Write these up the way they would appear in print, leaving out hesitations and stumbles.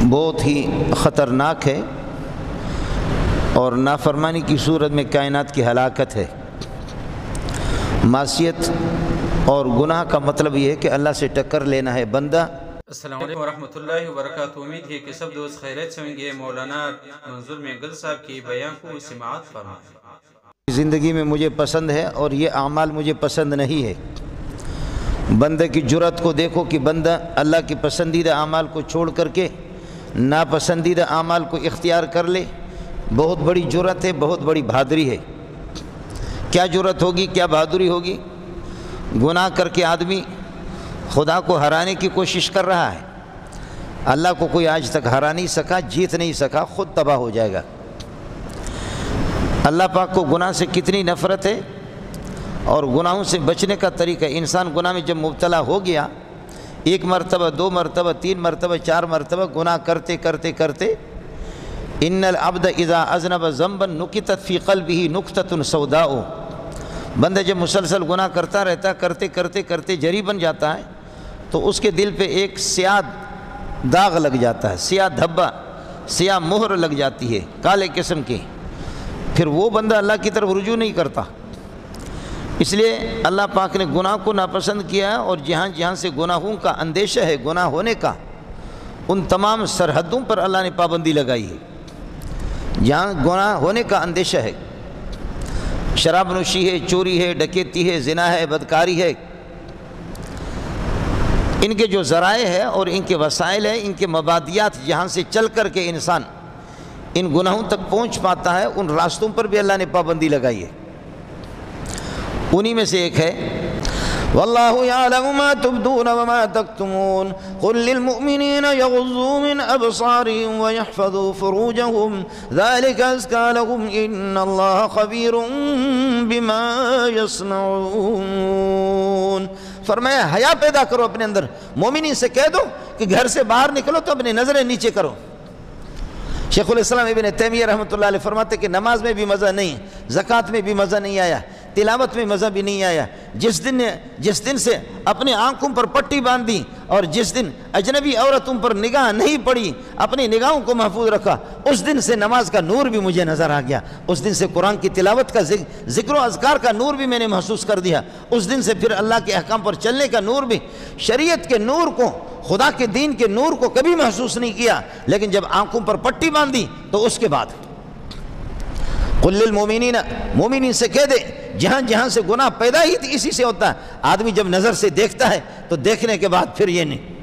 بہت ہی خطرناک ہے اور نافرمانی کی صورت میں کائنات کی ہلاکت ہے۔ معصیت اور گناہ کا مطلب یہ ہے کہ اللہ سے ٹکر لینا ہے بندہ۔ السلام علیکم ورحمۃ اللہ وبرکاتہ۔ امید ہے کہ سب دوست خیریت سے ہوں گے۔ مولانا منظور محنگل صاحب کی بیان کو سماعت فرمائیں۔ زندگی میں مجھے پسند ہے اور یہ اعمال مجھے پسند نہیں ہے۔ بندے کی جرأت کو دیکھو کہ بندہ اللہ کی پسندیدہ اعمال کو چھوڑ کر کے ناپسندیدہ اعمال کو اختیار کر لے۔ بہت بڑی جرأت ہے، بہت بڑی بہادری ہے۔ کیا جرأت ہوگی، کیا بہادری ہوگی؟ گناہ کر کے آدمی خدا کو ہرانے کی کوشش کر رہا ہے۔ اللہ کو کوئی آج تک ہرا نہیں سکا، جیت نہیں سکا، خود تباہ ہو جائے گا۔ اللہ پاک کو گناہ سے کتنی نفرت ہے اور گناہوں سے بچنے کا طریقہ۔ انسان گناہ میں جب مبتلا ہو گیا، ایک مرتبہ، دو مرتبہ، تین مرتبہ، چار مرتبہ گناہ کرتے کرتے کرتے ان العبد اذا اذنب ذنبا نکتت فی قلبہ نکتۃ سوداء، بندہ جب مسلسل گناہ کرتا رہتا، کرتے کرتے کرتے جری بن جاتا ہے تو اس کے دل پہ ایک سیاہ داغ لگ جاتا ہے، سیاہ دھبا، سیاہ مہر لگ جاتی ہے کالے قسم کی۔ پھر وہ بندہ اللہ کی طرف رجوع نہیں کرتا۔ اس لیے اللہ پاک نے گناہ کو ناپسند کیا ہے، اور جہاں جہاں سے گناہوں کا اندیشہ ہے، گناہ ہونے کا، ان تمام سرحدوں پر اللہ نے پابندی لگائی ہے۔ جہاں گناہ ہونے کا اندیشہ ہے، شراب نوشی ہے، چوری ہے، ڈکیتی ہے، زنا ہے، بدکاری ہے، ان کے جو ذرائع ہے اور ان کے وسائل ہیں، ان کے مبادیات جہاں سے چل کر کے انسان ان گناہوں تک پہنچ پاتا ہے، ان راستوں پر بھی اللہ نے پابندی لگائی ہے۔ انہی میں سے ایک ہے واللہ یعلم ما تبدون وما تکتمون قل للمؤمنین یغضوا من ابصارهم ویحفظوا فروجهم ذلك ازکا لهم ان اللہ خبیر بما یصنعون۔ فرمایا حیا پیدا کرو اپنے اندر، مومنین سے کہہ دو کہ گھر سے باہر نکلو تو اپنی نظریں نیچے کرو۔ شیخ الاسلام ابن تیمیہ رحمۃ اللہ علیہ فرماتے کہ نماز میں بھی مزہ نہیں، زکوٰۃ میں بھی مزہ نہیں آیا، تلاوت میں مزہ بھی نہیں آیا۔ جس دن سے اپنے آنکھوں پر پٹی باندھی اور جس دن اجنبی عورتوں پر نگاہ نہیں پڑی، اپنی نگاہوں کو محفوظ رکھا، اس دن سے نماز کا نور بھی مجھے نظر آ گیا۔ اس دن سے قرآن کی تلاوت کا ذکر و اذکار کا نور بھی میں نے محسوس کر دیا۔ اس دن سے پھر اللہ کے احکام پر چلنے کا نور بھی، شریعت کے نور کو، خدا کے دین کے نور کو کبھی محسوس نہیں کیا، لیکن جب آنکھوں پر پٹی باندھی تو اس کے بعد قل للمؤمنین، مومنین سے کہہ دے جہاں جہاں سے گناہ پیدا ہی اسی سے ہوتا ہے۔ آدمی جب نظر سے دیکھتا ہے تو دیکھنے کے بعد پھر یہ نہیں۔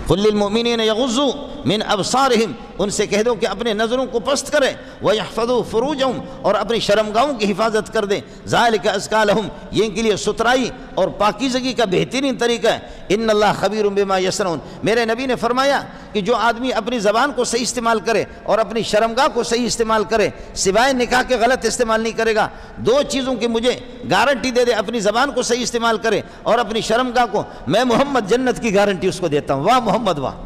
قل للمؤمنین یغضوا من ابصارہم، ان سے کہہ دو کہ اپنے نظروں کو پست کریں، ویحفظوا فروجہم، اور اپنی شرمگاہوں کی حفاظت کر دیں، ذالک ازکا لہم، یہ ان کے لیے ستھرائی اور پاکیزگی کا بہترین طریقہ ہے۔ ان اللہ خبیر بما یصنعون، میرے نبی نے فرمایا کہ جو آدمی اپنی زبان کو صحیح استعمال کرے اور اپنی شرمگاہ کو صحیح استعمال کرے، سوائے نکاح کے غلط استعمال نہیں کرے گا، دو چیزوں کی مجھے گارنٹی دے دے، اپنی زبان کو صحیح استعمال کرے اور اپنی شرمگاہ کو، میں محمد جنت کی گارنٹی اس کو دیتا ہوں۔ واہ محمد واہ۔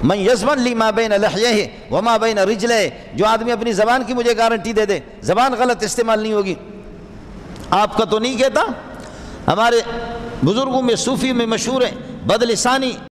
من یضمن لی ما بین لحیہ وما بین رجلہ، جو آدمی اپنی زبان کی مجھے گارنٹی دے دے، زبان غلط استعمال نہیں ہوگی۔ آپ کا تو نہیں کہتا، ہمارے بزرگوں میں، صوفی میں مشہور ہے بدلسانی۔